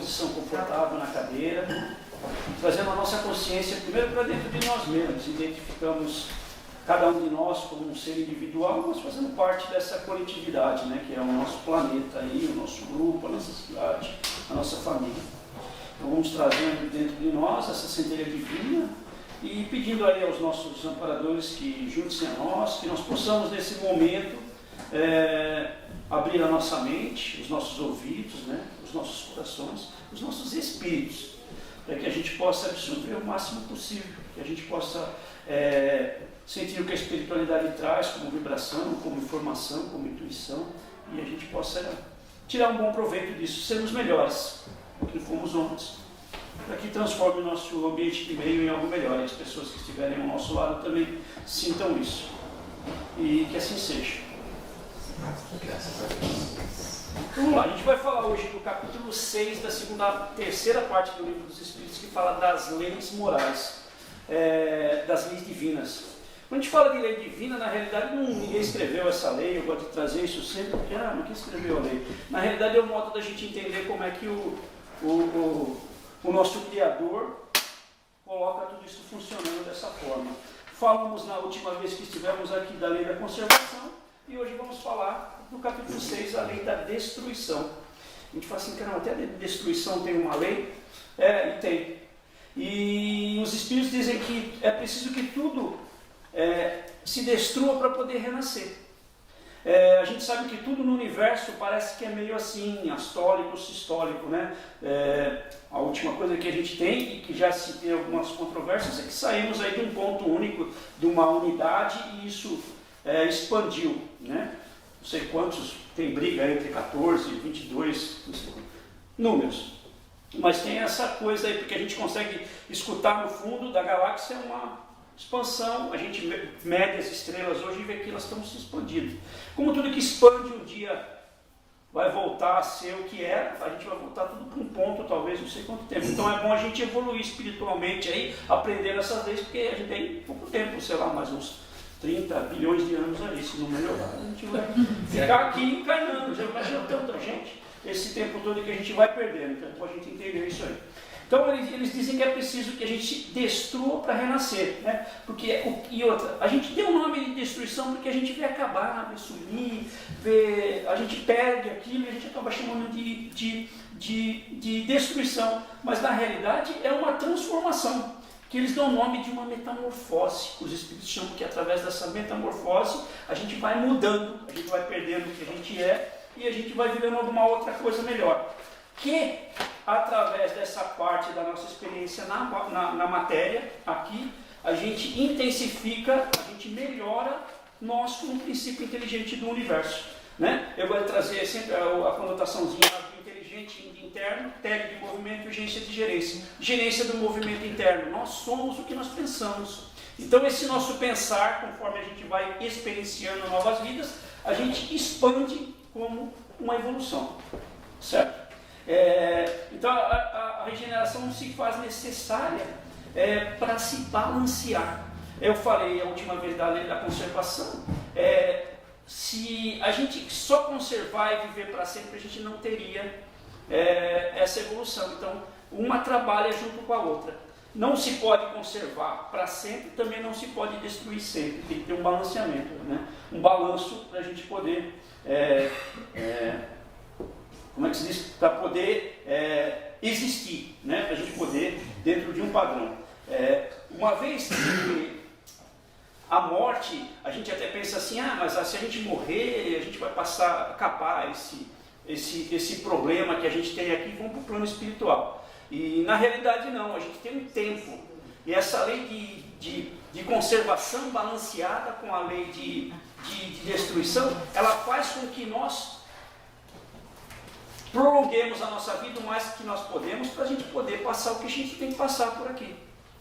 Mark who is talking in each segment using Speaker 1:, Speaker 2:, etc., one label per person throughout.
Speaker 1: posição confortável na cadeira, trazendo a nossa consciência primeiro para dentro de nós mesmos. Identificamos cada um de nós como um ser individual, mas fazendo parte dessa coletividade, né, que é o nosso planeta, aí, o nosso grupo, a nossa cidade, a nossa família. Então vamos trazendo dentro de nós essa centelha divina e pedindo aí aos nossos amparadores que juntem-se a nós, que nós possamos nesse momento abrir a nossa mente, os nossos ouvidos, né, os nossos corações, os nossos espíritos, para que a gente possa absorver o máximo possível, que a gente possa sentir o que a espiritualidade traz como vibração, como informação, como intuição, e a gente possa tirar um bom proveito disso, sermos melhores do que fomos ontem, para que transforme o nosso ambiente de meio em algo melhor, e as pessoas que estiverem ao nosso lado também sintam isso, e que assim seja. Vamos lá, a gente vai falar hoje do capítulo 6 da terceira parte do Livro dos Espíritos, que fala das leis morais, das leis divinas. Quando a gente fala de lei divina, na realidade ninguém escreveu essa lei, eu gosto de trazer isso sempre, porque mas quem escreveu a lei? Na realidade é o modo da gente entender como é que o nosso Criador coloca tudo isso funcionando dessa forma. Falamos na última vez que estivemos aqui da lei da conservação, e hoje vamos falar do capítulo 6, a lei da destruição. A gente fala assim, caramba, até a destruição tem uma lei? E tem. E os Espíritos dizem que é preciso que tudo se destrua para poder renascer. A gente sabe que tudo no universo parece que é meio assim, astólico, sistólico, né? A última coisa que a gente tem, e que já se tem algumas controvérsias, é que saímos aí de um ponto único, de uma unidade, e isso expandiu, né? Não sei quantos, tem briga entre 14 e 22 números, mas tem essa coisa aí, porque a gente consegue escutar no fundo da galáxia uma expansão, a gente mede as estrelas hoje e vê que elas estão se expandindo. Como tudo que expande um dia vai voltar a ser o que era, a gente vai voltar tudo para um ponto, talvez, não sei quanto tempo. Então é bom a gente evoluir espiritualmente aí, aprendendo essas leis, porque a gente tem pouco tempo, sei lá, mais uns 30 bilhões de anos ali, se não melhorar, a gente vai ficar aqui encarnando, já imagina tanta gente, esse tempo todo que a gente vai perdendo, então é bom a gente entender isso aí. Então eles dizem que é preciso que a gente destrua para renascer, né? Porque, e outra, a gente deu o nome de destruição porque a gente vê acabar, vê sumir, a gente perde aquilo e a gente acaba chamando de destruição, mas na realidade é uma transformação, que eles dão o nome de uma metamorfose. Os Espíritos chamam que através dessa metamorfose a gente vai mudando, a gente vai perdendo o que a gente é e a gente vai virando alguma outra coisa melhor. Que através dessa parte da nossa experiência na matéria, aqui, a gente intensifica, a gente melhora nós como princípio inteligente do universo, né? Eu vou trazer sempre a conotaçãozinha de inteligente interno, tele de movimento e urgência de gerência. Gerência do movimento interno, nós somos o que nós pensamos. Então esse nosso pensar, conforme a gente vai experienciando novas vidas, a gente expande como uma evolução, certo? Então a regeneração não se faz necessária para se balancear. Eu falei a última vez da lei da conservação, se a gente só conservar e viver para sempre, a gente não teria essa evolução. Então uma trabalha junto com a outra. Não se pode conservar para sempre, também não se pode destruir sempre, tem que ter um balanceamento, né? Um balanço para a gente poder como é que se diz? Para poder existir, né? Para a gente poder, dentro de um padrão. Uma vez que a morte, a gente até pensa assim, mas se a gente morrer, a gente vai acabar esse problema que a gente tem aqui, vamos para o plano espiritual. E na realidade não, a gente tem um tempo. E essa lei de conservação balanceada com a lei de destruição, ela faz com que nós prolonguemos a nossa vida o mais que nós podemos para a gente poder passar o que a gente tem que passar por aqui.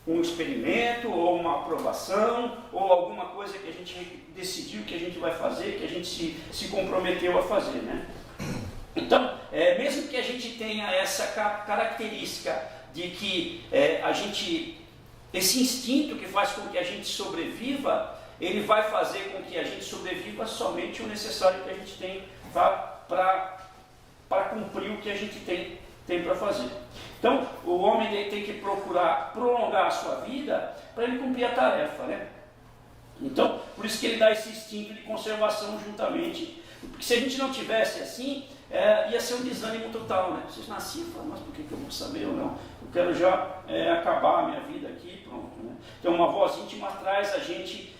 Speaker 1: Um experimento, ou uma aprovação, ou alguma coisa que a gente decidiu que a gente vai fazer, que a gente se comprometeu a fazer, né? Então, mesmo que a gente tenha essa característica de que esse instinto que faz com que a gente sobreviva, ele vai fazer com que a gente sobreviva somente o necessário que a gente tem para cumprir o que a gente tem tem para fazer. Então, o homem tem que procurar prolongar a sua vida para ele cumprir a tarefa, né? Então, por isso que ele dá esse instinto de conservação juntamente. Porque se a gente não tivesse assim, ia ser um desânimo total, né? Vocês nasciam e falam, mas por que eu vou saber ou não? Eu quero já acabar a minha vida aqui, pronto, né? Então, uma voz íntima faz a gente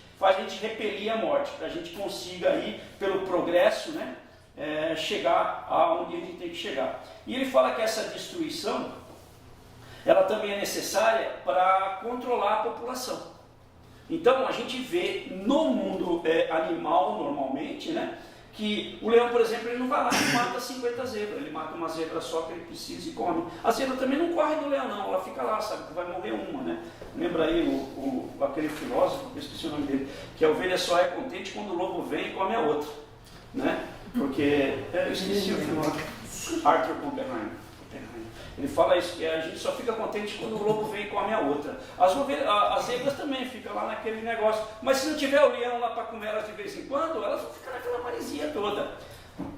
Speaker 1: repelir a morte, para a gente consiga aí, pelo progresso, né? Chegar aonde a gente tem que chegar. E ele fala que essa destruição, ela também é necessária para controlar a população. Então a gente vê no mundo animal normalmente, né, que o leão, por exemplo, ele não vai lá e mata 50 zebras, ele mata uma zebra só que ele precisa e come. A zebra também não corre do leão não, ela fica lá, sabe que vai morrer uma, né? Lembra aí aquele filósofo, eu esqueci o nome dele, que a ovelha só é contente quando o lobo vem e come a outra, né? Porque, eu esqueci o filósofo, Arthur Oppenheimer. Ele fala isso, que a gente só fica contente quando o lobo vem e come a outra. As zebras também ficam lá naquele negócio. Mas se não tiver o leão lá para comer elas de vez em quando, elas vão ficar naquela maresia toda.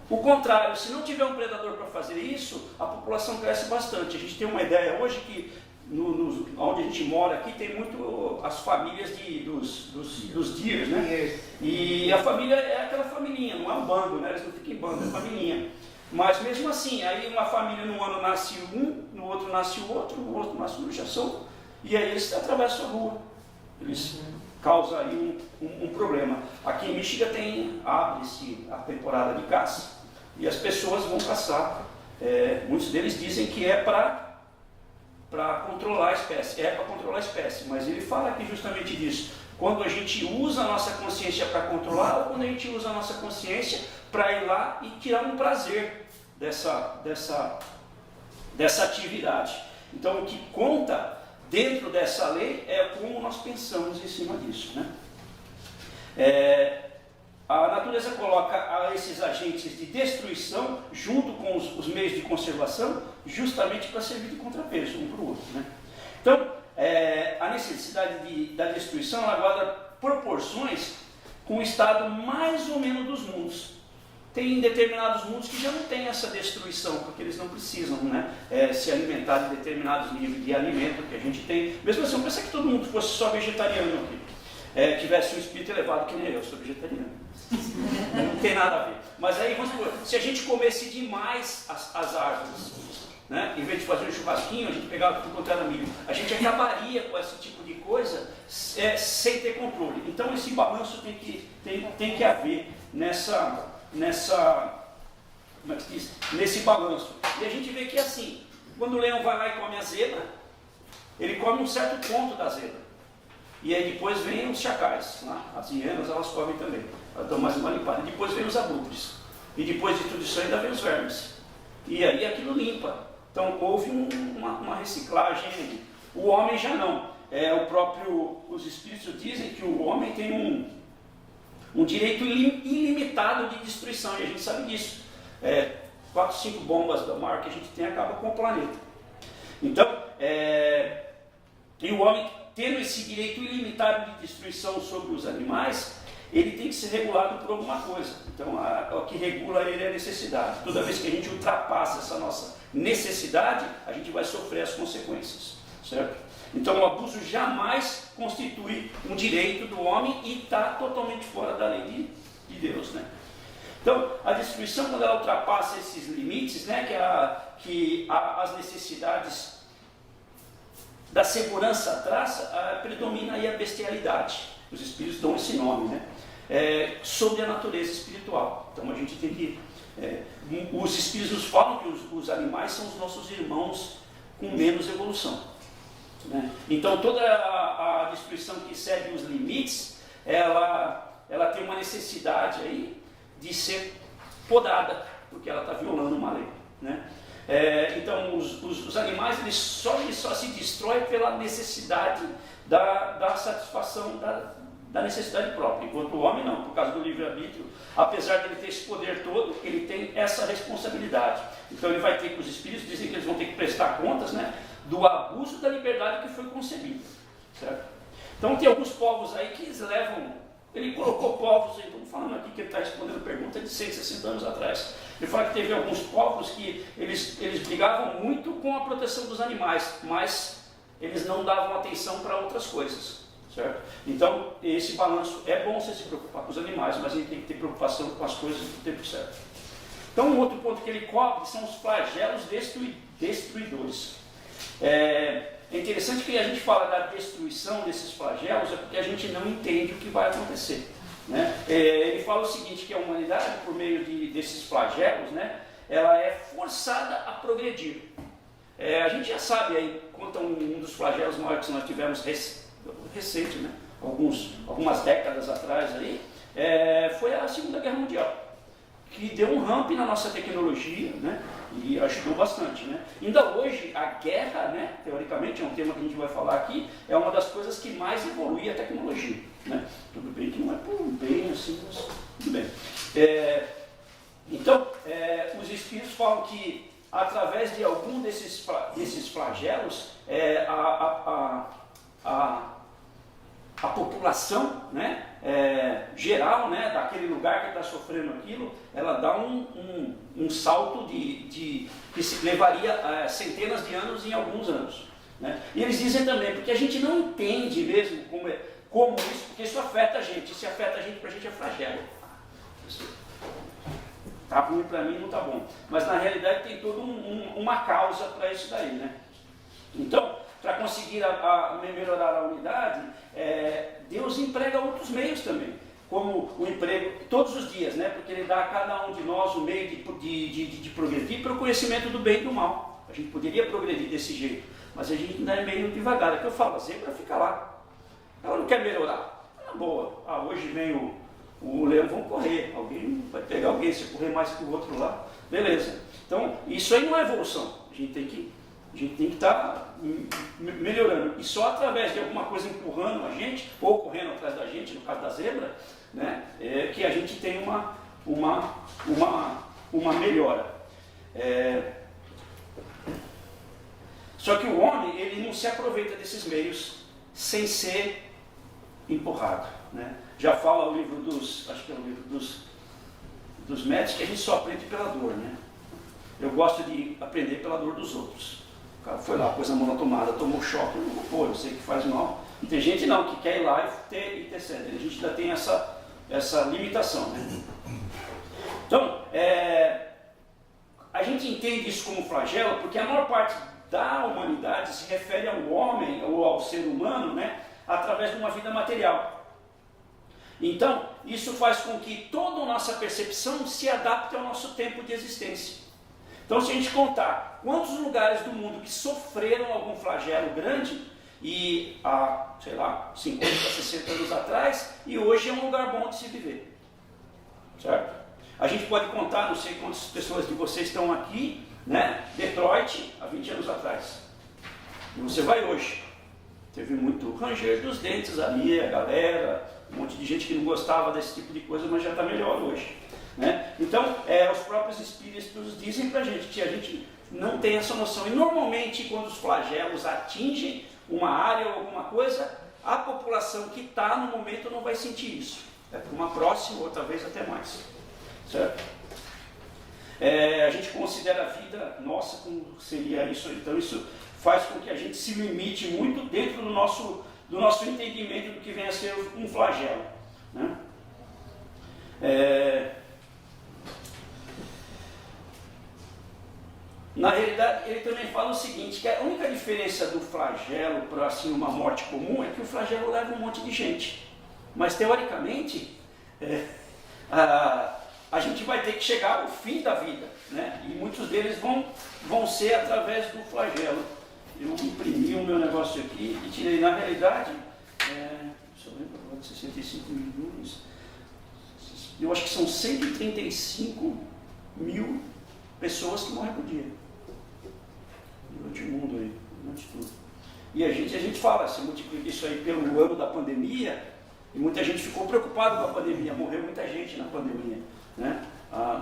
Speaker 1: O contrário, se não tiver um predador para fazer isso, a população cresce bastante. A gente tem uma ideia hoje que, onde a gente mora aqui, tem muito as famílias dos deers, né? E a família é aquela familhinha, não é um bando, né? Eles não ficam em bando, é familhinha. Mas mesmo assim, aí uma família num ano nasce um, no outro nasce o outro, no outro nasce um luxação, e aí eles atravessam a rua. Eles causam aí um problema. Aqui em Michigan abre-se a temporada de caça, e as pessoas vão caçar. Muitos deles dizem que é para controlar a espécie, mas ele fala aqui justamente disso. Quando a gente usa a nossa consciência para controlar, ou quando a gente usa a nossa consciência para ir lá e tirar um prazer dessa atividade. Então, o que conta dentro dessa lei é como nós pensamos em cima disso, né? A natureza coloca esses agentes de destruição junto com os meios de conservação, justamente para servir de contrapeso um para o outro, né? Então, a necessidade da destruição, ela guarda proporções com o estado mais ou menos dos mundos. Tem determinados mundos que já não tem essa destruição, porque eles não precisam, né, se alimentar de determinados níveis de alimento que a gente tem. Mesmo assim, não pensa que todo mundo fosse só vegetariano aqui, tivesse um espírito elevado que nem eu, sou vegetariano. Não tem nada a ver. Mas aí, vamos supor, se a gente comesse demais as árvores, né, em vez de fazer um churrasquinho, a gente pegava tudo quanto era milho, a gente acabaria com esse tipo de coisa sem ter controle. Então esse balanço tem que haver nesse balanço. E a gente vê que assim, quando o leão vai lá e come a zebra, ele come um certo ponto da zebra. E aí depois vem os chacais, né? As hienas, elas comem também, elas dão mais uma limpada. E depois vem os abutres. E depois de tudo isso ainda vem os vermes. E aí aquilo limpa. Então houve uma reciclagem aí. O homem já não. Os espíritos dizem que o homem tem um direito ilimitado de destruição, e a gente sabe disso. 4, 5 bombas da maior que a gente tem acaba com o planeta. Então, e o homem, tendo esse direito ilimitado de destruição sobre os animais, ele tem que ser regulado por alguma coisa. Então, o que regula ele é a necessidade. Toda vez que a gente ultrapassa essa nossa necessidade, a gente vai sofrer as consequências, certo? Então, o abuso jamais constitui um direito do homem e está totalmente fora da lei de Deus, né? Então, a destruição, quando ela ultrapassa esses limites, né, que as necessidades da segurança traça, predomina aí a bestialidade. Os espíritos dão esse nome, né? Sobre a natureza espiritual. Então, a gente tem que... os espíritos nos falam que os animais são os nossos irmãos com menos evolução, né? Então toda a destruição que segue os limites, ela tem uma necessidade aí de ser podada, porque ela está violando uma lei, né? Então os animais eles só se destroem pela necessidade da satisfação da necessidade própria, enquanto o homem não, por causa do livre-arbítrio, apesar de ele ter esse poder todo, ele tem essa responsabilidade. Então ele vai ter que, os espíritos dizem que eles vão ter que prestar contas, né, do abuso da liberdade que foi concebida, certo? Então tem alguns povos aí que eles levam, ele colocou povos, estamos falando aqui que ele está respondendo pergunta de 160 anos atrás, ele fala que teve alguns povos que eles brigavam prodigavam muito com a proteção dos animais, mas eles não davam atenção para outras coisas, certo? Então, esse balanço é bom você se preocupar com os animais, mas a gente tem que ter preocupação com as coisas do tempo certo. Então, um outro ponto que ele cobre são os flagelos destruidores. É interessante que a gente fala da destruição desses flagelos, é porque a gente não entende o que vai acontecer, né? Ele fala o seguinte, que a humanidade, por meio desses flagelos, né, ela é forçada a progredir. A gente já sabe, aí, conta um dos flagelos maiores que nós tivemos recente, né, algumas décadas atrás, aí, foi a Segunda Guerra Mundial, que deu um ramp na nossa tecnologia, né, e ajudou bastante, né? Ainda hoje, a guerra, né, teoricamente, é um tema que a gente vai falar aqui, é uma das coisas que mais evolui a tecnologia, né? Tudo bem que não é por bem assim, mas tudo bem. Então, os espíritos falam que, através de algum desses flagelos, a população, né, geral, né, daquele lugar que está sofrendo aquilo, ela dá um salto que se levaria centenas de anos em alguns anos, né? E eles dizem também, porque a gente não entende mesmo como isso, porque isso afeta a gente. Se afeta a gente, para a gente é flagelo. Tá ruim para mim, não tá bom. Mas na realidade tem toda uma causa para isso daí, né? Então, para conseguir melhorar a unidade, Deus emprega outros meios também, como o emprego todos os dias, né? Porque Ele dá a cada um de nós o meio de progredir para o conhecimento do bem e do mal. A gente poderia progredir desse jeito, mas a gente ainda é meio devagar. É que eu falo, a zebra fica lá, ela não quer melhorar. Na boa, hoje vem o leão, vão correr, alguém vai pegar alguém, se correr mais que o outro lá, beleza. Então, isso aí não é evolução, a gente tem que estar melhorando. E só através de alguma coisa empurrando a gente, ou correndo atrás da gente, no caso da zebra, né, que a gente tem uma melhora. Só que o homem, ele não se aproveita desses meios sem ser empurrado, né? Já fala o livro acho que é o livro dos médicos, que a gente só aprende pela dor, né? Eu gosto de aprender pela dor dos outros. O cara foi lá, pôs a mão na tomada, tomou choque, eu sei que faz mal. Tem gente não, que quer ir lá e ter sede. A gente ainda tem essa limitação, né? Então, a gente entende isso como flagelo, porque a maior parte da humanidade se refere ao homem, ou ao ser humano, né, através de uma vida material. Então, isso faz com que toda a nossa percepção se adapte ao nosso tempo de existência. Então, se a gente contar quantos lugares do mundo que sofreram algum flagelo grande, e há, sei lá, 50, 60 anos atrás, e hoje é um lugar bom de se viver. Certo? A gente pode contar, não sei quantas pessoas de vocês estão aqui, né? Detroit, há 20 anos atrás. E você vai hoje. Teve muito ranger dos dentes ali, a galera, um monte de gente que não gostava desse tipo de coisa, mas já está melhor hoje, né? Então, os próprios espíritos dizem para a gente que a gente não tem essa noção. E normalmente, quando os flagelos atingem uma área ou alguma coisa, a população que está no momento não vai sentir isso. É para uma próxima ou talvez até mais. Certo? A gente considera a vida nossa como seria isso. Então, isso faz com que a gente se limite muito dentro do nosso entendimento do que vem a ser um flagelo, né? Na realidade, ele também fala o seguinte, que a única diferença do flagelo para assim, uma morte comum é que o flagelo leva um monte de gente. Mas, teoricamente, a gente vai ter que chegar ao fim da vida, né? E muitos deles vão ser através do flagelo. Eu imprimi o meu negócio aqui e tirei, na realidade, se eu lembro agora de 65 milhões, eu acho que são 135 mil pessoas que morrem por dia. Durante o mundo aí, durante tudo. E a gente fala, se multiplica isso aí pelo ano da pandemia, e muita gente ficou preocupada com a pandemia, morreu muita gente na pandemia, né?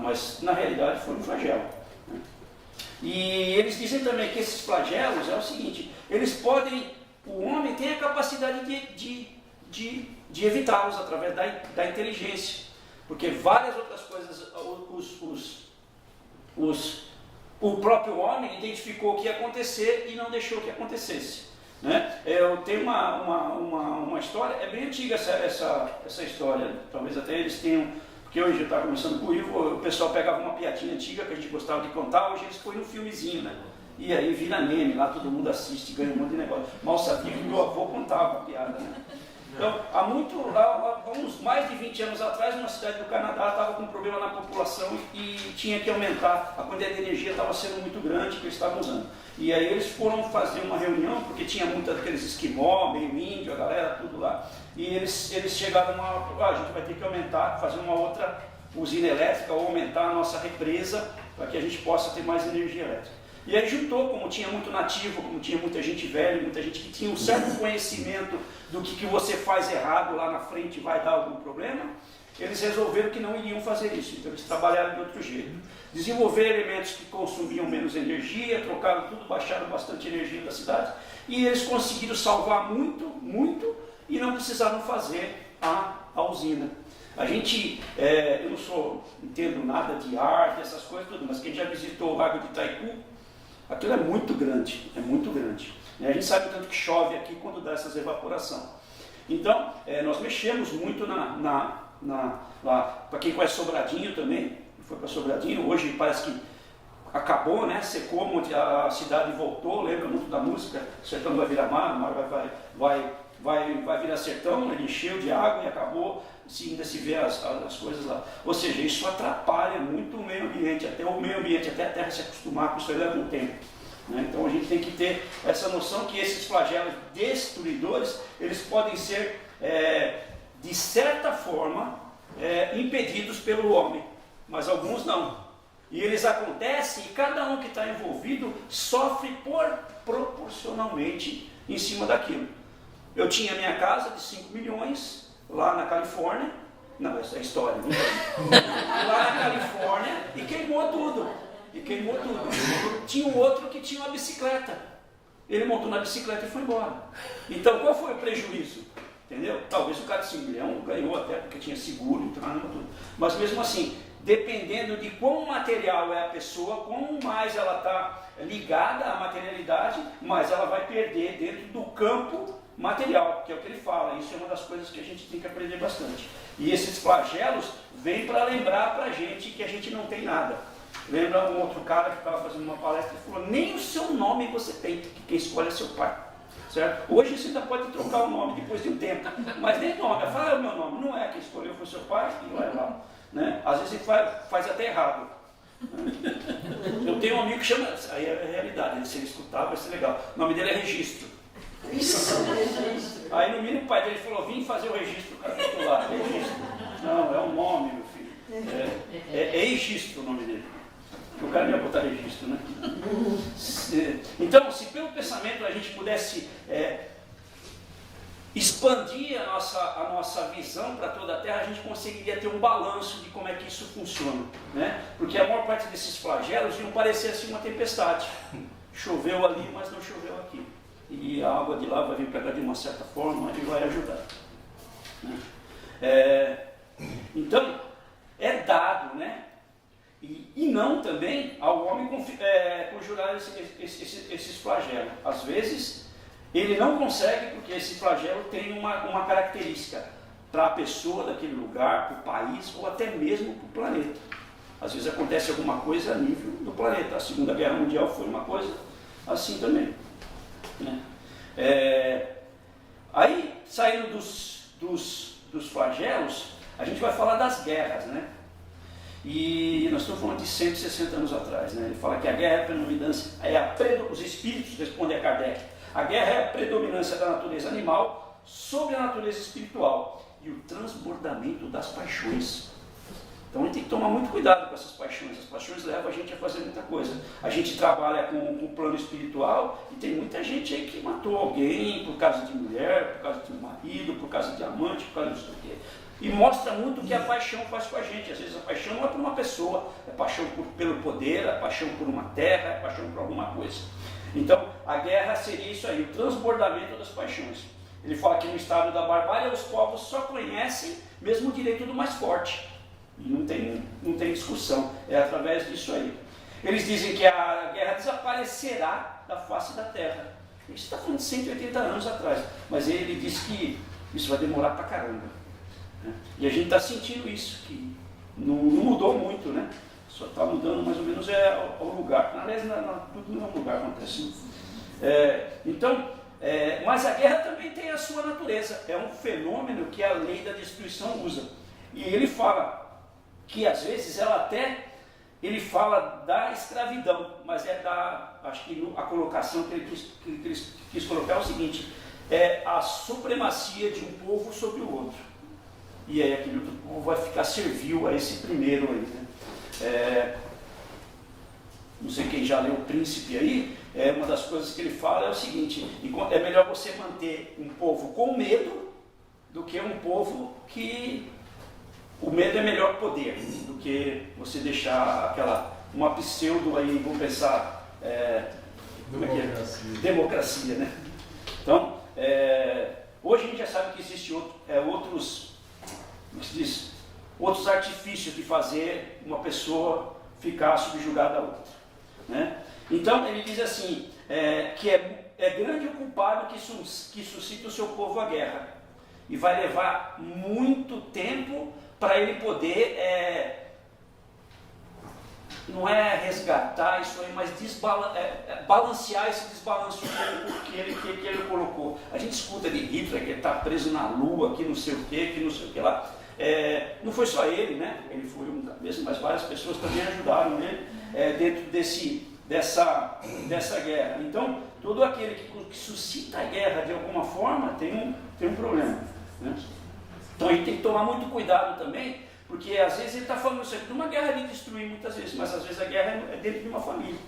Speaker 1: Mas na realidade foi um flagelo, né? E eles dizem também que esses flagelos é o seguinte, o homem tem a capacidade de evitá-los através da inteligência, porque várias outras coisas o próprio homem identificou o que ia acontecer e não deixou que acontecesse. Né? Eu tenho uma história, é bem antiga essa história, talvez até eles tenham, porque hoje eu estava conversando com o Ivo, o pessoal pegava uma piadinha antiga que a gente gostava de contar, hoje eles põem no filmezinho, né? E aí vira meme, lá todo mundo assiste, ganha um monte de negócio. Mal sabia que meu avô contava a piada, né? Então, há uns mais de 20 anos atrás, uma cidade do Canadá estava com um problema na população e tinha que aumentar, a quantidade de energia estava sendo muito grande que eles estavam usando. E aí eles foram fazer uma reunião, porque tinha muitos daqueles esquimó, meio índio, a galera, tudo lá. E eles chegaram a gente vai ter que aumentar, fazer uma outra usina elétrica ou aumentar a nossa represa para que a gente possa ter mais energia elétrica. E aí juntou, como tinha muito nativo, como tinha muita gente velha, muita gente que tinha um certo conhecimento do que você faz errado lá na frente vai dar algum problema, eles resolveram que não iriam fazer isso, então eles trabalharam de outro jeito. Desenvolveram elementos que consumiam menos energia, trocaram tudo, baixaram bastante energia da cidade, e eles conseguiram salvar muito, muito, e não precisaram fazer a usina. A gente, eu não entendo nada de arte, essas coisas, tudo, mas quem já visitou o Lago de Itaipu, aquilo é muito grande, é muito grande. A gente sabe tanto que chove aqui quando dá essas evaporação. Então, nós mexemos muito para quem conhece Sobradinho também, foi para Sobradinho, hoje parece que acabou, né? Secou, a cidade voltou, lembra muito da música, Sertão vai virar mar, o mar vai virar sertão, ele encheu de água e acabou, ainda se vê as coisas lá. Ou seja, isso atrapalha muito o meio ambiente, até a terra se acostumar com isso aí leva um tempo. Né? Então a gente tem que ter essa noção que esses flagelos destruidores, eles podem ser, de certa forma, impedidos pelo homem, mas alguns não. E eles acontecem e cada um que está envolvido sofre proporcionalmente em cima daquilo. Eu tinha minha casa de 5 milhões lá na Califórnia, não, essa é a história, lá na Califórnia, e queimou tudo. Tinha um outro que tinha uma bicicleta. Ele montou na bicicleta e foi embora. Então qual foi o prejuízo? Entendeu? Talvez o cara de 5 milhões ganhou até porque tinha seguro, tudo. Mas mesmo assim, dependendo de quão material é a pessoa, quanto mais ela está ligada à materialidade, mais ela vai perder dentro do campo material, que é o que ele fala. Isso é uma das coisas que a gente tem que aprender bastante. E esses flagelos vêm para lembrar para a gente que a gente não tem nada. Lembra um outro cara que estava fazendo uma palestra e falou, nem o seu nome você tem, que quem escolhe é seu pai. Certo? Hoje você ainda pode trocar o nome depois de um tempo, mas nem nome. Fala, o meu nome, não é quem escolheu, foi seu pai, e vai lá. Né? Às vezes ele faz até errado. Eu tenho um amigo que chama, aí é a realidade, se ele escutar vai ser legal. O nome dele é Registro. Aí no mínimo o pai dele falou, vim fazer o registro, o cara ficou lá, Registro. Não, é um nome, meu filho. É Registro o nome dele. O cara não ia botar registro, né? Então, se pelo pensamento a gente pudesse expandir a nossa visão para toda a Terra, a gente conseguiria ter um balanço de como é que isso funciona, né? Porque a maior parte desses flagelos iam parecer assim uma tempestade. Choveu ali, mas não choveu aqui. E a água de lá vai vir para cá de uma certa forma e vai ajudar. Né? Então, é dado, né? E não também ao homem conjurar esses flagelos. Às vezes, ele não consegue, porque esse flagelo tem uma característica para a pessoa daquele lugar, para o país, ou até mesmo para o planeta. Às vezes acontece alguma coisa a nível do planeta. A Segunda Guerra Mundial foi uma coisa assim também. Né? Aí, saindo dos flagelos, a gente vai falar das guerras, né? E nós estamos falando de 160 anos atrás, né? Ele fala que a guerra é a predominância, os espíritos respondem a Kardec, a guerra é a predominância da natureza animal sobre a natureza espiritual e o transbordamento das paixões. Então a gente tem que tomar muito cuidado com essas paixões. As paixões levam a gente a fazer muita coisa. A gente trabalha com o plano espiritual e tem muita gente aí que matou alguém por causa de mulher, por causa de marido, por causa de amante, por causa disso aqui. E mostra muito o que a paixão faz com a gente. Às vezes a paixão não é por uma pessoa, é paixão pelo poder, é paixão por uma terra, é paixão por alguma coisa. Então a guerra seria isso aí, o transbordamento das paixões. Ele fala que no estado da barbárie os povos só conhecem mesmo o direito do mais forte. E não tem discussão, é através disso aí. Eles dizem que a guerra desaparecerá da face da terra. Isso está falando de 180 anos atrás, mas ele disse que isso vai demorar pra caramba, né? E a gente está sentindo isso, que não mudou muito, né? Só está mudando mais ou menos o lugar. Aliás, tudo no mesmo lugar acontece. Mas a guerra também tem a sua natureza. É um fenômeno que a lei da destruição usa. E ele fala que às vezes ele fala da escravidão, mas acho que a colocação que ele quis colocar é o seguinte: é a supremacia de um povo sobre o outro. E aí aquele outro povo vai ficar servil a esse primeiro aí, né? Não sei quem já leu O Príncipe aí, uma das coisas que ele fala é o seguinte: é melhor você manter um povo com medo do que um povo que o medo é melhor poder, do que você deixar uma pseudo aí, vamos pensar, democracia, né? Então, hoje a gente já sabe que existem outros artifícios de fazer uma pessoa ficar subjugada a outra, né? Então ele diz assim, que é grande o culpado que suscita o seu povo à guerra, e vai levar muito tempo para ele poder, não é resgatar isso aí, mas balancear esse desbalanço que ele colocou. A gente escuta de Hitler, que ele está preso na lua, que não sei o que lá. Não foi só ele, né? Ele foi um cabeça, mas várias pessoas também ajudaram ele dentro dessa guerra. Então, todo aquele que suscita a guerra de alguma forma tem um problema, né? Então a gente tem que tomar muito cuidado também, porque às vezes ele está falando isso aqui de uma guerra de destruir muitas vezes, mas às vezes a guerra é dentro de uma família,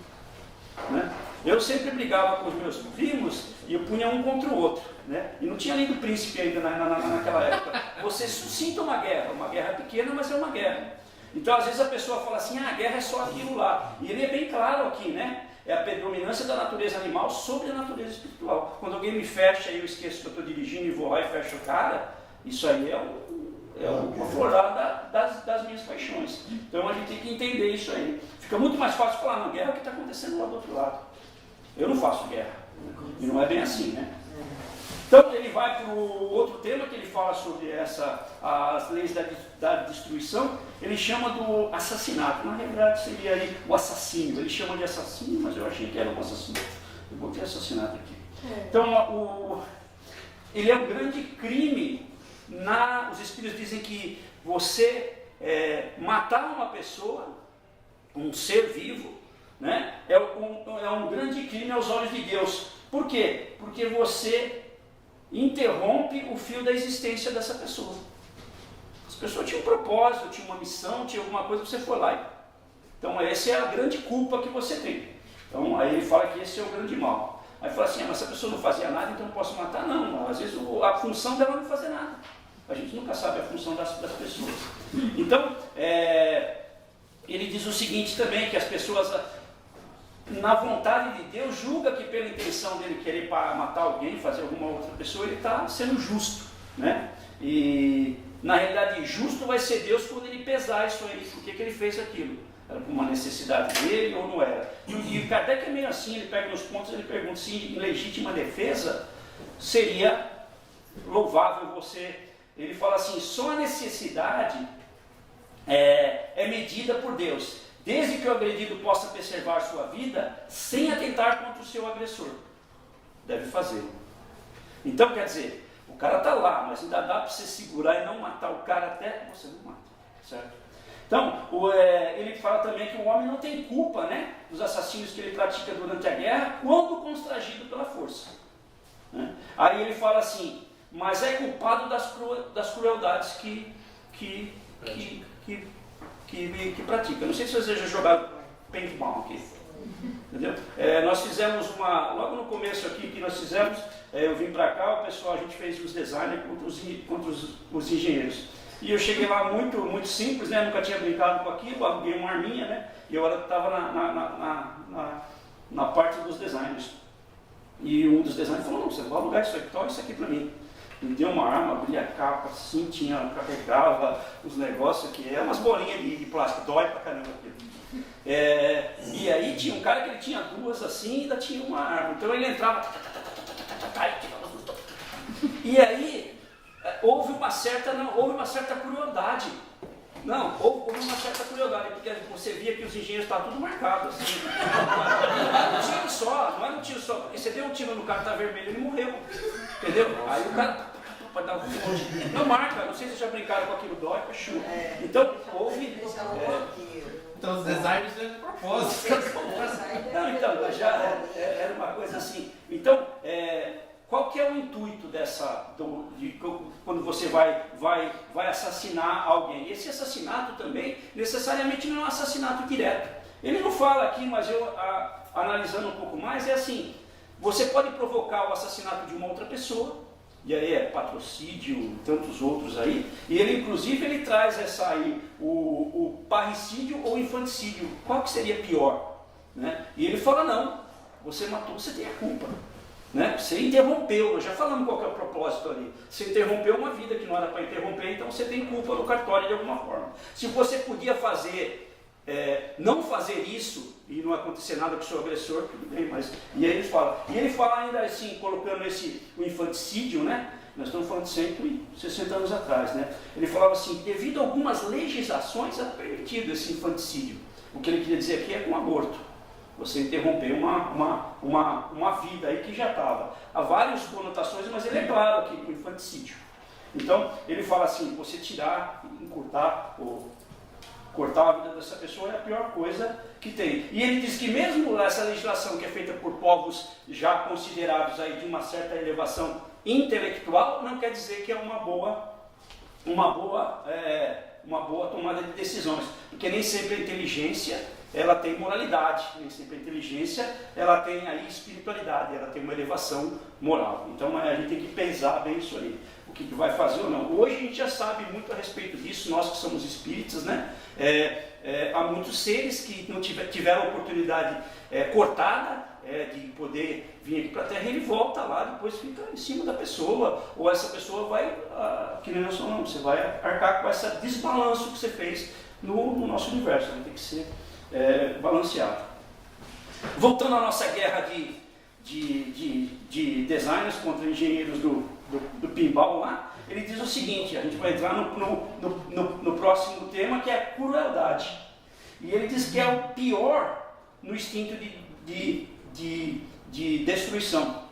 Speaker 1: né? Eu sempre brigava com os meus primos e eu punha um contra o outro, né? E não tinha nem do príncipe ainda naquela época. Você suscita uma guerra pequena, mas é uma guerra. Então às vezes a pessoa fala assim, a guerra é só aquilo lá. E ele é bem claro aqui, né? É a predominância da natureza animal sobre a natureza espiritual. Quando alguém me fecha e eu esqueço que eu estou dirigindo e vou lá e fecho o cara, isso aí é o aflorar das minhas paixões. Então a gente tem que entender isso aí. Fica muito mais fácil falar, não, guerra é o que está acontecendo lá do outro lado. Eu não faço guerra. E não é bem assim, né? Então ele vai para o outro tema que ele fala sobre as leis da destruição. Ele chama do assassinato. Na realidade seria aí o assassínio. Ele chama de assassínio, mas eu achei que era um assassinato. Eu botei assassinato aqui. Então ele é um grande crime. Os espíritos dizem que você matar uma pessoa, um ser vivo, né, é um grande crime aos olhos de Deus. Por quê? Porque você interrompe o fio da existência dessa pessoa. As pessoas tinham um propósito, tinham uma missão, tinham alguma coisa, você foi lá. Então essa é a grande culpa que você tem. Então aí ele fala que esse é o grande mal. Aí fala assim, mas essa pessoa não fazia nada, então eu posso matar? Não, às vezes a função dela não fazer nada. A gente nunca sabe a função das pessoas. Então, ele diz o seguinte também, que as pessoas, na vontade de Deus, julga que pela intenção dele querer matar alguém, fazer alguma outra pessoa, ele está sendo justo, né? E, na realidade, justo vai ser Deus quando ele pesar isso aí, por que ele fez aquilo. Era por uma necessidade dele ou não era? E Kardec é meio assim, ele pega nos pontos, ele pergunta se em legítima defesa seria louvável você... Ele fala assim, só a necessidade é medida por Deus, desde que o agredido possa preservar sua vida sem atentar contra o seu agressor. Deve fazê-lo. Então, quer dizer, o cara está lá, mas ainda dá para você segurar e não matar o cara até você não mata, certo? Então, ele fala também que o homem não tem culpa, né, dos assassínios que ele pratica durante a guerra, quando constrangido pela força, né? Aí ele fala assim, mas é culpado das crueldades que pratica. Não sei se vocês já jogaram paintball aqui, entendeu? Nós fizemos logo no começo aqui que nós fizemos, eu vim para cá, o pessoal, a gente fez os designers contra os engenheiros. E eu cheguei lá muito, muito simples, né? Nunca tinha brincado com aquilo, aluguei uma arminha, né? E eu estava na parte dos designers. E um dos designers falou, não, você vai alugar isso aqui para mim. Me deu uma arma, abria a capa assim, carregava os negócios que é umas bolinhas de plástico, dói pra caramba aquilo. E aí tinha um cara que ele tinha duas assim e ainda tinha uma arma. Então ele entrava. E aí houve uma certa crueldade. Não, houve uma certa curiosidade, porque você via que os engenheiros estavam tudo marcados, assim. Não era um tiro só, porque você deu um tiro no cara que tá vermelho, ele morreu. Entendeu? Aí o cara dava um monte. Não marca, não sei se vocês já brincaram com aquilo, dói, chuva. Então, houve.
Speaker 2: Então os designers fizeram de propósito.
Speaker 1: Não, então, já era uma coisa assim. Então, qual que é o intuito quando você vai assassinar alguém? Esse assassinato também, necessariamente, não é um assassinato direto. Ele não fala aqui, mas eu, analisando um pouco mais, é assim, você pode provocar o assassinato de uma outra pessoa, e aí é patrocídio, tantos outros aí, e ele, inclusive, ele traz essa aí, o parricídio ou infanticídio, qual que seria pior? Né? E ele fala, não, você matou, você tem a culpa. Né? Você interrompeu, nós já falamos qual que é o propósito ali. Você interrompeu uma vida que não era para interromper, então você tem culpa no cartório de alguma forma. Se você podia fazer, não fazer isso e não acontecer nada com o seu agressor, tudo bem, mas. E aí ele fala ainda assim, colocando o infanticídio, né? Nós estamos falando de 160 anos atrás, né? Ele falava assim, devido a algumas legislações é permitido esse infanticídio. O que ele queria dizer aqui é com aborto. Você interrompeu uma vida aí que já estava. Há várias conotações, mas ele é claro aqui com o infanticídio. Então, ele fala assim, você tirar, encurtar ou cortar a vida dessa pessoa é a pior coisa que tem. E ele diz que mesmo essa legislação que é feita por povos já considerados aí de uma certa elevação intelectual, não quer dizer que é uma boa tomada de decisões. Porque nem sempre a inteligência ela tem moralidade, nem sempre a inteligência ela tem aí espiritualidade, ela tem uma elevação moral. Então a gente tem que pensar bem isso aí, o que vai fazer ou não. Hoje a gente já sabe muito a respeito disso, nós que somos espíritas, né? Há muitos seres que não tiveram a oportunidade cortada de poder vir aqui para a Terra, ele volta lá, depois fica em cima da pessoa, ou essa pessoa vai, que nem nós falamos, você vai arcar com esse desbalanço que você fez no nosso universo, né? Tem que ser balanceado. Voltando à nossa guerra de designers contra engenheiros do pinball lá, ele diz o seguinte, a gente vai entrar no próximo tema, que é a crueldade. E ele diz que é o pior no instinto de destruição.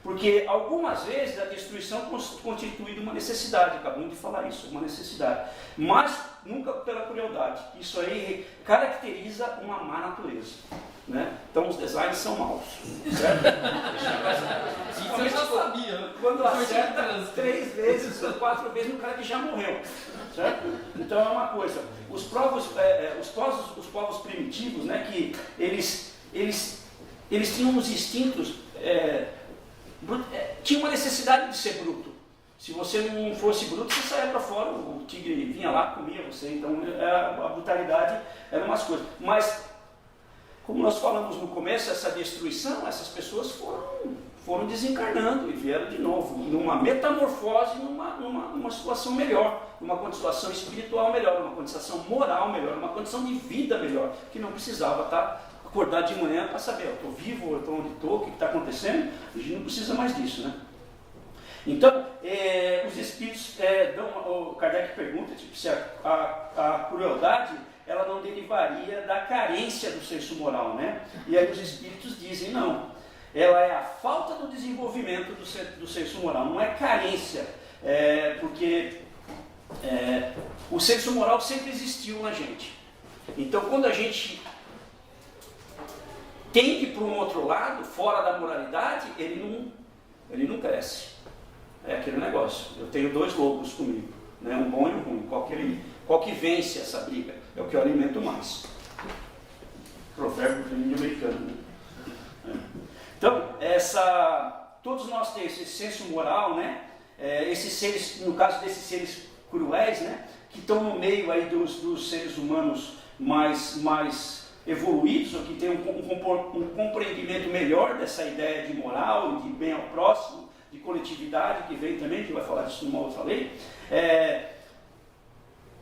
Speaker 1: Porque algumas vezes a destruição constitui uma necessidade, acabamos de falar isso, uma necessidade, mas nunca pela crueldade. Isso aí caracteriza uma má natureza. Né? Então os designs são maus, certo?
Speaker 2: Isso eu já sabia.
Speaker 1: Quando acerta 3 vezes ou 4 vezes no cara que já morreu, certo? Então é uma coisa. Os povos primitivos, né, que eles tinham uns instintos, tinha uma necessidade de ser bruto. Se você não fosse bruto, você saía para fora, o tigre vinha lá, comia você. Então a brutalidade era umas coisas. Mas, como nós falamos no começo, essa destruição, essas pessoas foram desencarnando e vieram de novo, numa metamorfose, numa situação melhor, numa condição espiritual melhor, numa condição moral melhor, numa condição de vida melhor, que não precisava acordar de manhã para saber, eu estou vivo, eu estou onde estou, o que está acontecendo. A gente não precisa mais disso, né? Então, os espíritos, o Kardec pergunta se a crueldade ela não derivaria da carência do senso moral, né? E aí os espíritos dizem, não, ela é a falta do desenvolvimento do senso moral, não é carência, porque o senso moral sempre existiu na gente. Então, quando a gente tem que ir para um outro lado, fora da moralidade, ele não cresce. É aquele negócio, eu tenho 2 lobos comigo, né? Um bom e um ruim, qual que vence essa briga? É o que eu alimento mais. Provérbio americano, né? Então, todos nós temos esse senso moral, né? Esses seres, no caso desses seres cruéis, né? Que estão no meio aí dos seres humanos mais evoluídos, ou que têm um compreendimento melhor dessa ideia de moral e de bem ao próximo, de coletividade que vem também, que vai falar disso numa outra lei,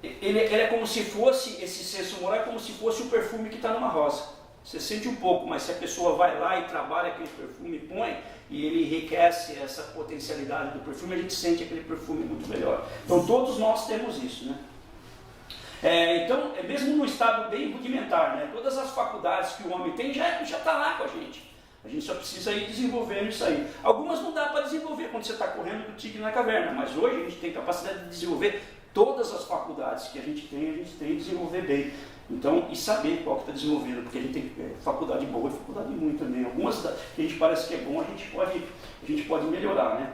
Speaker 1: ele é como se fosse, esse senso moral é como se fosse o perfume que está numa rosa. Você sente um pouco, mas se a pessoa vai lá e trabalha aquele perfume e põe, e ele enriquece essa potencialidade do perfume, a gente sente aquele perfume muito melhor. Então todos nós temos isso, né? Então, mesmo no estado bem rudimentar, né? Todas as faculdades que o homem tem já está lá com a gente. A gente só precisa ir desenvolvendo isso aí. Algumas não dá para desenvolver quando você está correndo do tigre na caverna, mas hoje a gente tem capacidade de desenvolver todas as faculdades que a gente tem que desenvolver bem. Então, e saber qual que está desenvolvendo, porque a gente tem faculdade boa e faculdade ruim também. Algumas que a gente parece que é bom, a gente pode melhorar, né?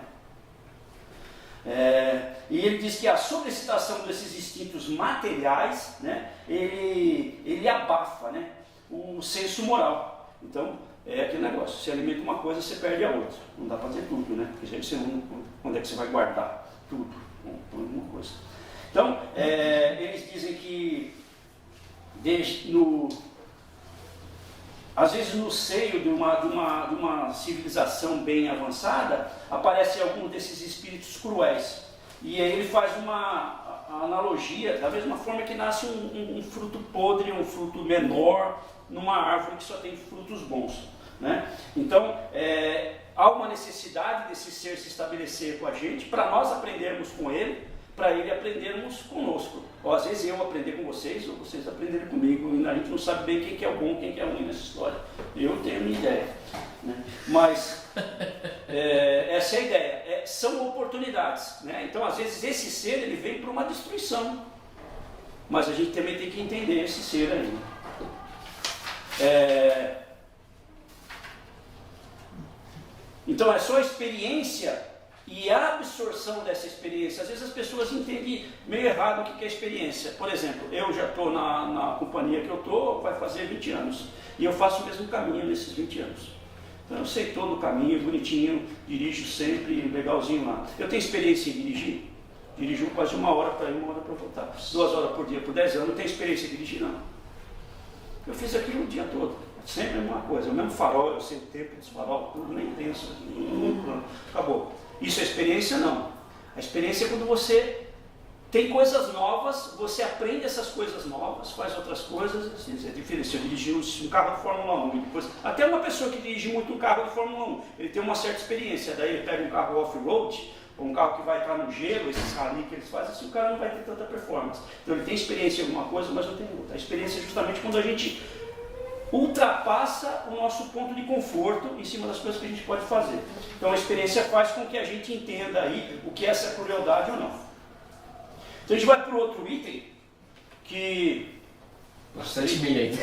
Speaker 1: E ele diz que a sobrecitação desses instintos materiais, né, ele abafa, né, o senso moral. Então, é aquele negócio, você alimenta uma coisa, você perde a outra. Não dá para ter tudo, né? Porque você onde é que você vai guardar tudo? Uma coisa. Então, eles dizem que às vezes no seio de uma civilização bem avançada, aparecem alguns desses espíritos cruéis. E aí ele faz uma analogia, da mesma forma que nasce um fruto podre, um fruto menor, numa árvore que só tem frutos bons, né? Então, há uma necessidade desse ser se estabelecer com a gente, para nós aprendermos com ele, para ele aprendermos conosco. Ou às vezes eu aprender com vocês, ou vocês aprenderem comigo, e a gente não sabe bem quem que é o bom, quem que é o ruim nessa história. Eu tenho a minha ideia, né? Mas essa é a ideia, são oportunidades, né? Então às vezes esse ser ele vem para uma destruição, mas a gente também tem que entender esse ser aí, né? Então é só a experiência e a absorção dessa experiência. Às vezes as pessoas entendem meio errado o que é experiência. Por exemplo, eu já estou na companhia que eu estou, vai fazer 20 anos. E eu faço o mesmo caminho nesses 20 anos. Então eu sei todo o caminho, bonitinho, dirijo sempre, legalzinho lá. Eu tenho experiência em dirigir? Dirijo quase 1 hora para ir, 1 hora para voltar. 2 horas por dia por 10 anos, não tenho experiência em dirigir não. Eu fiz aquilo o dia todo. Sempre a mesma coisa, o mesmo farol, eu sei o tempo dos farol, tudo, nem penso. Acabou. Isso é experiência? Não. A experiência é quando você tem coisas novas, você aprende essas coisas novas, faz outras coisas, assim, é diferente. Se eu dirigir um carro de Fórmula 1, depois, até uma pessoa que dirige muito um carro de Fórmula 1, ele tem uma certa experiência, daí ele pega um carro off-road, ou um carro que vai estar no gelo, esses rally que eles fazem, assim, o cara não vai ter tanta performance. Então ele tem experiência em alguma coisa, mas não tem outra. A experiência é justamente quando a gente ultrapassa o nosso ponto de conforto em cima das coisas que a gente pode fazer. Então a experiência faz com que a gente entenda aí o que é essa crueldade ou não. Então a gente vai para o outro item, que...
Speaker 2: Bastante bem aí.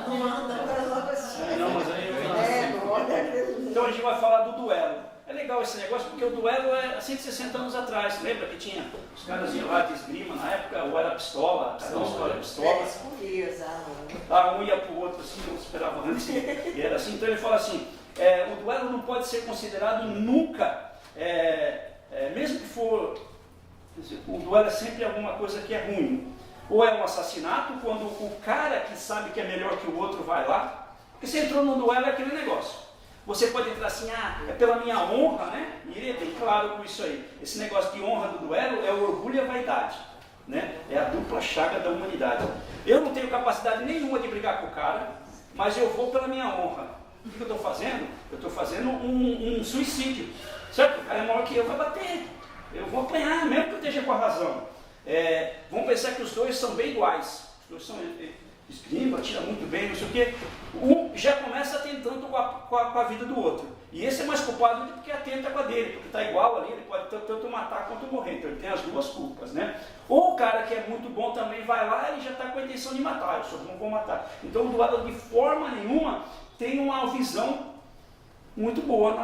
Speaker 3: Não manda para logo assim.
Speaker 1: Não, mas aí então a gente vai falar do duelo. É legal esse negócio porque o duelo é 160 anos atrás. Lembra que tinha os caras iam lá de esgrima na época, ou era pistola, cada um escolhe a pistola. Um ia para o outro assim, não esperava antes, e era assim. Então ele fala assim, o duelo não pode ser considerado nunca, mesmo que for, o duelo é sempre alguma coisa que é ruim. Ou é um assassinato, quando o cara que sabe que é melhor que o outro vai lá, porque você entrou no duelo é aquele negócio. Você pode entrar assim, é pela minha honra, né? E ele é bem claro com isso aí. Esse negócio de honra do duelo é o orgulho e a vaidade, né? É a dupla chaga da humanidade. Eu não tenho capacidade nenhuma de brigar com o cara, mas eu vou pela minha honra. O que eu estou fazendo? Eu estou fazendo um suicídio. Certo? O cara é maior que eu, vai bater. Eu vou apanhar, mesmo que eu esteja com a razão. Vamos pensar que os dois são bem iguais. Os dois são... esgrima, tira muito bem, não sei o quê. Um já começa atentando com a vida do outro. E esse é mais culpado porque atenta com a dele, porque está igual ali, ele pode tanto matar quanto morrer. Então ele tem as duas culpas, né? Ou o cara que é muito bom também vai lá e já está com a intenção de matar, eu só não vou matar. Então o duelo de forma nenhuma tem uma visão muito boa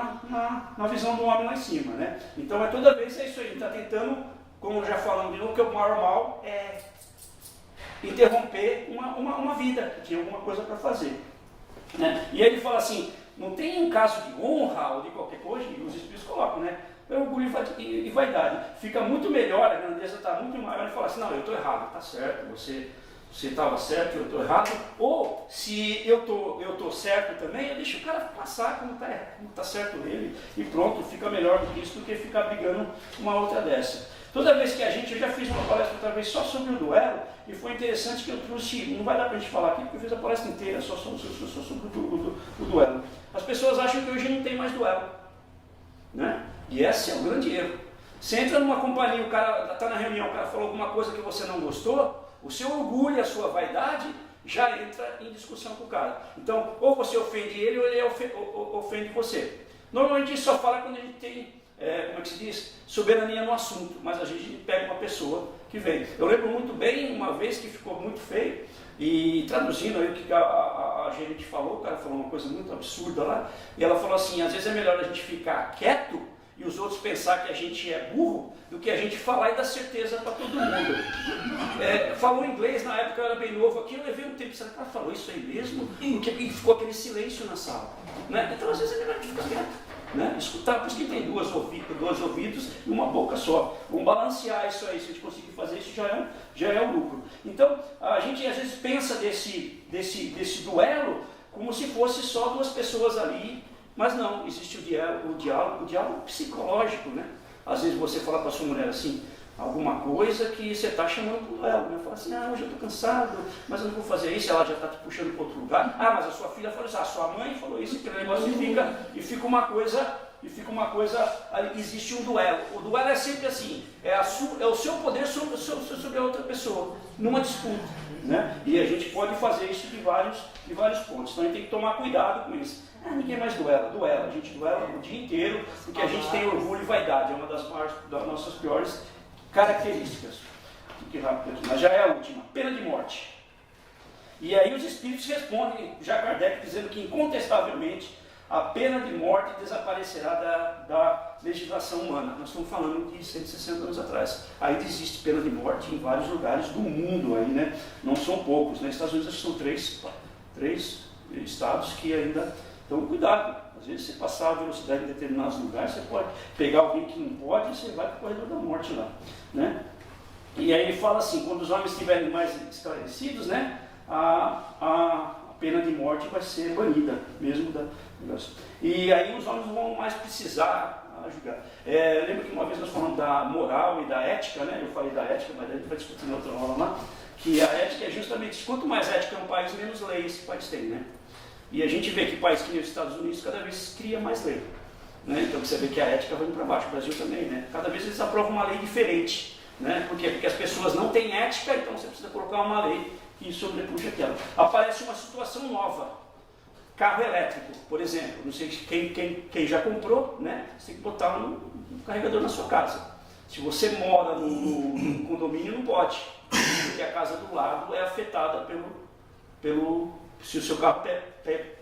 Speaker 1: na visão do homem lá em cima, né? Então toda vez é isso aí, ele está tentando, como já falamos de novo, que o maior mal é interromper uma vida, que tinha alguma coisa para fazer, né? E aí ele fala assim, não tem um caso de honra ou de qualquer coisa, e os espíritos colocam, né? É orgulho e vaidade. Fica muito melhor, a grandeza está muito maior, ele fala assim, não, eu estou errado, está certo, você você estava certo e eu estou errado, ou se eu tô certo também, eu deixo o cara passar como tá certo ele, e pronto, fica melhor do que isso, do que ficar brigando uma outra dessa. Toda vez que eu já fiz uma palestra outra vez só sobre o duelo, e foi interessante que eu trouxe, não vai dar para a gente falar aqui, porque eu fiz a palestra inteira só sobre o duelo. As pessoas acham que hoje não tem mais duelo, né? E esse é o grande erro. Você entra numa companhia, o cara está na reunião, o cara falou alguma coisa que você não gostou, o seu orgulho e a sua vaidade já entra em discussão com o cara. Então, ou você ofende ele, ou ele ofende você. Normalmente a gente só fala quando a gente tem, como é que se diz, soberania no assunto, mas a gente pega uma pessoa que vem. Eu lembro muito bem, uma vez que ficou muito feio, e traduzindo aí o que a gerente falou, o cara falou uma coisa muito absurda lá, e ela falou assim, às vezes é melhor a gente ficar quieto, e os outros pensar que a gente é burro, do que a gente falar e dar certeza para todo mundo. Falou inglês, na época eu era bem novo aqui, eu levei um tempo, será que ela falou isso aí mesmo? Porque ficou aquele silêncio na sala. Né? Então às vezes é melhor a gente ficar quieto, né? Escutar, por isso que tem dois ouvidos e uma boca só. Vamos balancear isso aí, se a gente conseguir fazer isso já é um lucro. Então a gente às vezes pensa desse duelo como se fosse só duas pessoas ali, mas não, existe o diálogo psicológico, né? Às vezes você fala para a sua mulher assim, alguma coisa que você está chamando para o duelo, né? Fala assim, hoje eu estou cansado, mas eu não vou fazer isso, ela já está te puxando para outro lugar. Mas a sua filha falou isso, a sua mãe falou isso, aquele negócio e fica uma coisa, existe um duelo. O duelo é sempre assim, é o seu poder sobre a outra pessoa, numa disputa, né? E a gente pode fazer isso de vários pontos, então a gente tem que tomar cuidado com isso. Ninguém mais duela, a gente duela o dia inteiro, porque a gente tem orgulho e vaidade, é uma das nossas piores características. Fique rápido aqui, mas já é a última, pena de morte. E aí os espíritos respondem, já Kardec dizendo que incontestavelmente a pena de morte desaparecerá da legislação humana. Nós estamos falando de 160 anos atrás. Ainda existe pena de morte em vários lugares do mundo, aí, né? Não são poucos, né? Nos Estados Unidos acho que são três estados que ainda... Então, cuidado. Às vezes, você passar a velocidade em determinados lugares, você pode pegar alguém que não pode e você vai para o corredor da morte lá, né? E aí ele fala assim, quando os homens estiverem mais esclarecidos, né, a pena de morte vai ser banida, mesmo da negócio. E aí os homens não vão mais precisar julgar. Lembra que uma vez nós falamos da moral e da ética, né? Eu falei da ética, mas a gente vai discutir em outra aula lá, que a ética é justamente isso. Quanto mais ética é um país, menos leis o país tem, né? E a gente vê que países que nem os Estados Unidos cada vez cria mais lei, né? Então você vê que a ética vai indo para baixo, o Brasil também, né? Cada vez eles aprovam uma lei diferente, né? Por quê? Porque as pessoas não têm ética, então você precisa colocar uma lei que sobrepuxa aquela. Aparece uma situação nova, carro elétrico, por exemplo, não sei quem já comprou, né? Você tem que botar um carregador na sua casa. Se você mora no condomínio, não pode, porque a casa do lado é afetada se o seu carro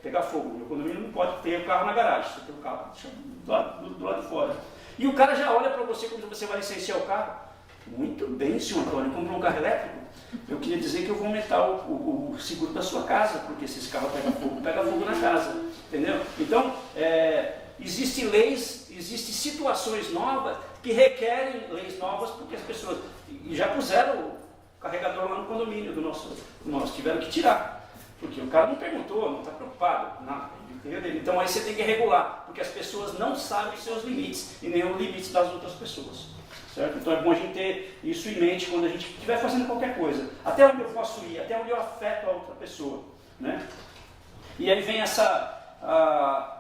Speaker 1: pegar fogo. No condomínio não pode ter o carro na garagem, você tem o carro do lado de fora. E o cara já olha para você quando você vai licenciar o carro. Muito bem, senhor Antônio, comprou um carro elétrico? Eu queria dizer que eu vou aumentar o seguro da sua casa, porque se esse carro pega fogo na casa. Entendeu? Então, existem leis, existem situações novas que requerem leis novas, porque as pessoas já puseram o carregador lá no condomínio do nosso tiveram que tirar. Porque o cara não perguntou, não está preocupado, nada, entendeu? Então aí você tem que regular, porque as pessoas não sabem os seus limites e nem os limites das outras pessoas, certo? Então é bom a gente ter isso em mente quando a gente estiver fazendo qualquer coisa, até onde eu posso ir, até onde eu afeto a outra pessoa, né? E aí vem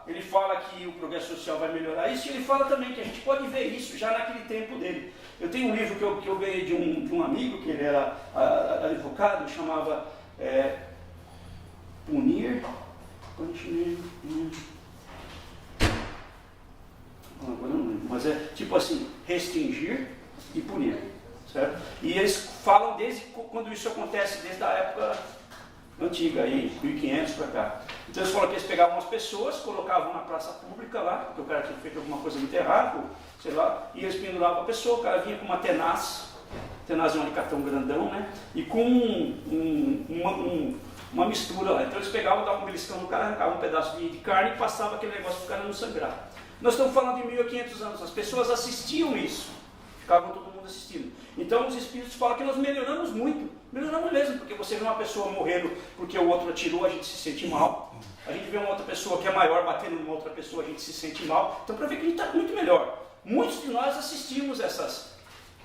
Speaker 1: ele fala que o progresso social vai melhorar isso, e ele fala também que a gente pode ver isso já naquele tempo dele. Eu tenho um livro que eu ganhei de um amigo, que ele era advogado, chamava... Punir, agora não lembro, mas é tipo assim, restringir e punir, certo? E eles falam desde quando isso acontece, desde a época antiga, aí, 1500 para cá. Então eles falam que eles pegavam umas pessoas, colocavam na praça pública lá, porque o cara tinha feito alguma coisa muito errada, sei lá, e eles penduravam a pessoa, o cara vinha com uma tenaz é um alicatão grandão, né? E com uma mistura lá. Então eles pegavam, davam um beliscão no cara, arrancavam um pedaço de carne e passavam aquele negócio para o cara não sangrar. Nós estamos falando de 1500 anos, as pessoas assistiam isso. ficavam todo mundo assistindo. Então os espíritos falam que nós melhoramos muito, melhoramos mesmo, porque você vê uma pessoa morrendo porque o outro atirou, a gente se sente mal. A gente vê uma outra pessoa que é maior batendo numa outra pessoa, a gente se sente mal. Então, para ver que a gente está muito melhor. Muitos de nós assistimos essas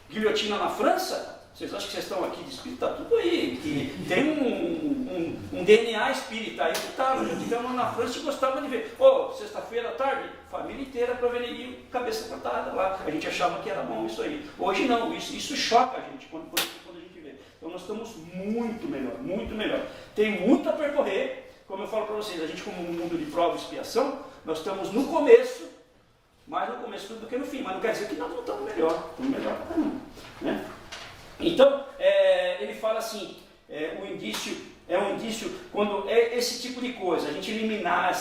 Speaker 1: guilhotinas na França. Vocês acham que vocês estão aqui de espírito? Está tudo aí. Que tem um DNA espírita aí que estava. Já tivemos na França e gostava de ver. Sexta-feira à tarde, família inteira para Veneninho, cabeça cortada lá. A gente achava que era bom isso aí. Hoje não, isso choca a gente quando a gente vê. Então nós estamos muito melhor, muito melhor. Tem muito a percorrer. Como eu falo para vocês, a gente como um mundo de prova e expiação, nós estamos no começo, mais no começo do que no fim. Mas não quer dizer que nós não estamos melhor. Estamos melhor para caramba, né? Então, ele fala assim, o indício é um indício quando é esse tipo de coisa, a gente eliminar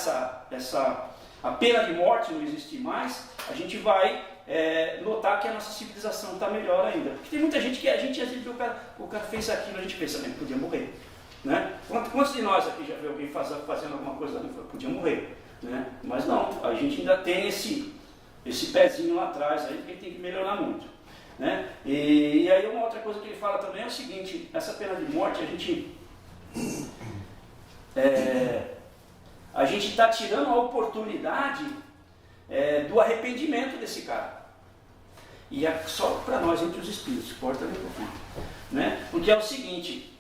Speaker 1: a pena de morte, não existir mais, a gente vai notar que a nossa civilização está melhor ainda. Porque tem muita gente que a gente às vezes vê o cara fez aquilo, a gente pensa, né, podia morrer. Né? Quantos de nós aqui já viu alguém fazendo alguma coisa ali? Podia morrer. Né? Mas não, a gente ainda tem esse pezinho lá atrás, aí que tem que melhorar muito. Né? E aí uma outra coisa que ele fala também é o seguinte, essa pena de morte a gente está tirando a oportunidade do arrependimento desse cara. E é só para nós entre os espíritos, corta ali um pouquinho. Né? Porque é o seguinte,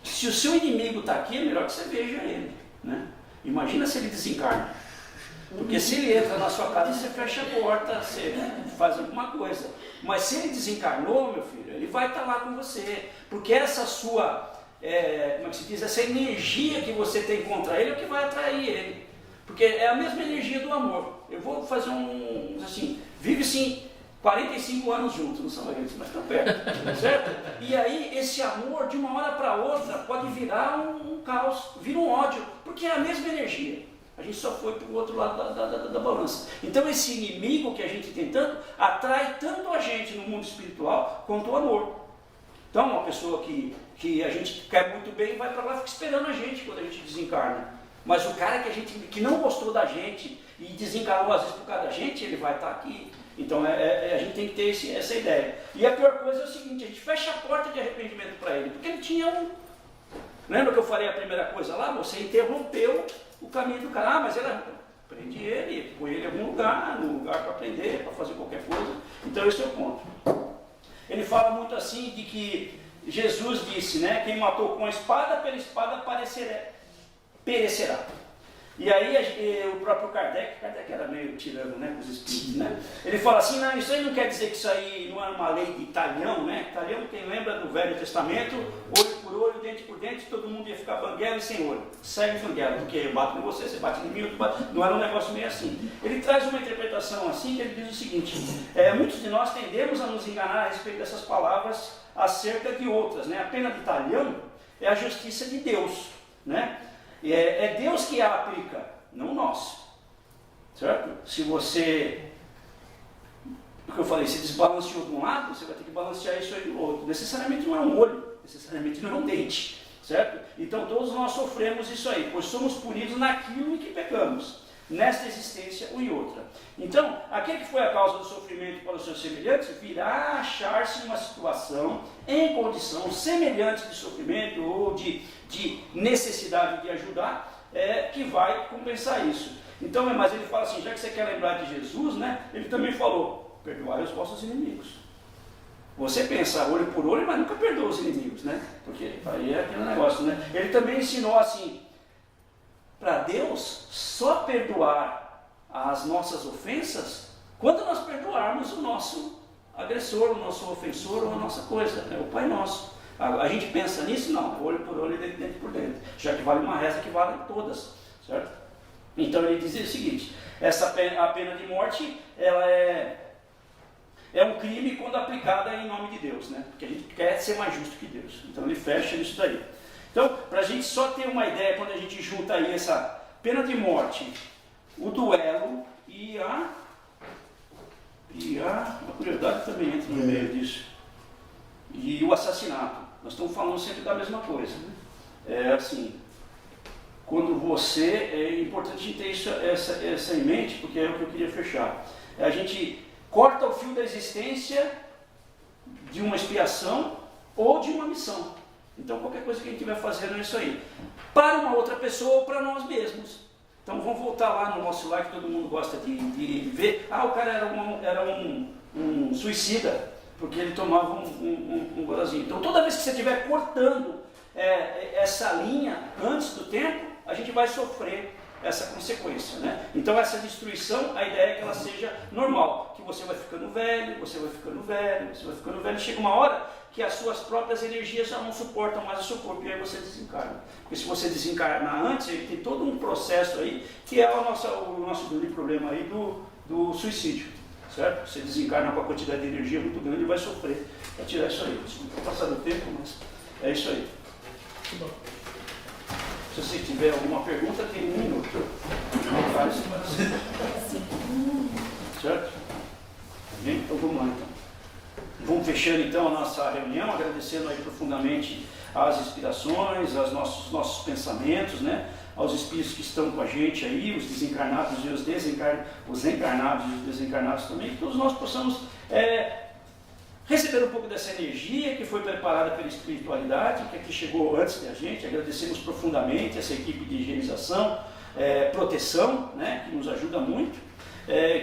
Speaker 1: se o seu inimigo está aqui, é melhor que você veja ele. Né? Imagina se ele desencarna. Porque se ele entra na sua casa, você fecha a porta, você faz alguma coisa. Mas se ele desencarnou, meu filho, ele vai estar lá com você. Porque essa sua, como é que se diz, essa energia que você tem contra ele é o que vai atrair ele. Porque é a mesma energia do amor. Eu vou fazer assim, vive sim 45 anos juntos, não são eles, mas estão perto, certo? E aí esse amor, de uma hora para outra, pode virar um caos, vira um ódio, porque é a mesma energia. A gente só foi para o outro lado da balança. Então esse inimigo que a gente tem tanto, atrai tanto a gente no mundo espiritual quanto o amor. Então uma pessoa que a gente quer muito bem vai para lá e fica esperando a gente quando a gente desencarna. Mas o cara que não gostou da gente e desencarnou às vezes por causa da gente, ele vai estar aqui. Então a gente tem que ter essa ideia. E a pior coisa é o seguinte, a gente fecha a porta de arrependimento para ele, porque ele tinha Lembra que eu falei a primeira coisa lá? Você interrompeu o caminho do cara. Mas prende ele, põe ele em algum lugar, num lugar para aprender, para fazer qualquer coisa. Então esse é o ponto. Ele fala muito assim de que Jesus disse, né? Quem matou com a espada, pela espada perecerá. E aí o próprio Kardec era meio tirano, né, com os espíritos, né? Ele fala assim, não, isso aí não quer dizer que isso aí não é uma lei de Italião, né? Italião, quem lembra do Velho Testamento, olho por olho, dente por dente, todo mundo ia ficar banguelo e sem olho. Segue banguelo, porque eu bato em você, você bate em mim, eu bato. Não era um negócio meio assim. Ele traz uma interpretação assim, que ele diz o seguinte, muitos de nós tendemos a nos enganar a respeito dessas palavras acerca de outras, né? A pena de Italião é a justiça de Deus, né? É Deus que a aplica, não nós, certo? Se você, o que eu falei, se desbalanceou de um lado, você vai ter que balancear isso aí do outro. Necessariamente não é um olho, necessariamente não é um dente, certo? Então todos nós sofremos isso aí, pois somos punidos naquilo em que pecamos, nesta existência ou em outra. Então, aquele que foi a causa do sofrimento para os seus semelhantes, virá achar-se em uma situação, em condição semelhante de sofrimento ou de necessidade de ajudar, que vai compensar isso. Então, mas ele fala assim, já que você quer lembrar de Jesus, né, ele também falou, perdoai os vossos inimigos. Você pensa olho por olho, mas nunca perdoa os inimigos, né? Porque aí é aquele negócio, né? Ele também ensinou assim, para Deus só perdoar as nossas ofensas quando nós perdoarmos o nosso agressor, o nosso ofensor ou a nossa coisa, né? O Pai Nosso. A gente pensa nisso? Não, olho por olho e dente por dente, já que vale uma reza que vale todas, certo? Então ele diz o seguinte, a pena de morte, ela é um crime quando aplicada em nome de Deus, né? Porque a gente quer ser mais justo que Deus, então ele fecha isso daí. Então, para a gente só ter uma ideia, quando a gente junta aí essa pena de morte, o duelo e a crueldade também entra no meio disso, e o assassinato. Nós estamos falando sempre da mesma coisa, né? Assim, quando você, é importante a gente ter essa em mente, porque é o que eu queria fechar. A gente corta o fio da existência de uma expiação ou de uma missão. Então qualquer coisa que a gente vai fazendo é isso aí. Para uma outra pessoa ou para nós mesmos. Então vamos voltar lá no nosso lar que todo mundo gosta de ver. Ah, o cara era um suicida, porque ele tomava um gorazinho. Então toda vez que você estiver cortando essa linha antes do tempo, a gente vai sofrer essa consequência, né? Então essa destruição, a ideia é que ela seja normal, que você vai ficando velho, você vai ficando velho, você vai ficando velho, chega uma hora que as suas próprias energias já não suportam mais o seu corpo, e aí você desencarna. Porque se você desencarnar antes, ele tem todo um processo aí, que é o nosso grande problema aí do suicídio, certo? Você desencarna com a quantidade de energia muito grande e vai sofrer para tirar isso aí. Desculpa passar do tempo, mas é isso aí. Muito bom. Se você tiver alguma pergunta, tem 1 minuto. Não faz, certo? Então vamos lá então. Vamos fechando então a nossa reunião, agradecendo aí profundamente as inspirações, aos nossos pensamentos, né? Aos espíritos que estão com a gente aí, os desencarnados e os encarnados e os desencarnados também, que todos nós possamos receber um pouco dessa energia que foi preparada pela espiritualidade, que aqui chegou antes da gente. Agradecemos profundamente essa equipe de higienização, proteção, né, que nos ajuda muito,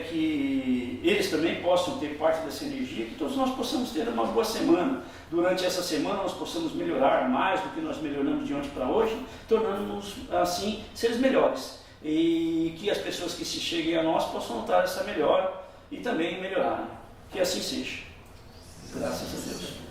Speaker 1: que eles também possam ter parte dessa energia, que todos nós possamos ter uma boa semana. Durante essa semana nós possamos melhorar mais do que nós melhoramos de ontem para hoje, tornando-nos assim seres melhores, e que as pessoas que se cheguem a nós possam notar essa melhora e também melhorar. Que assim seja. Graças a Deus.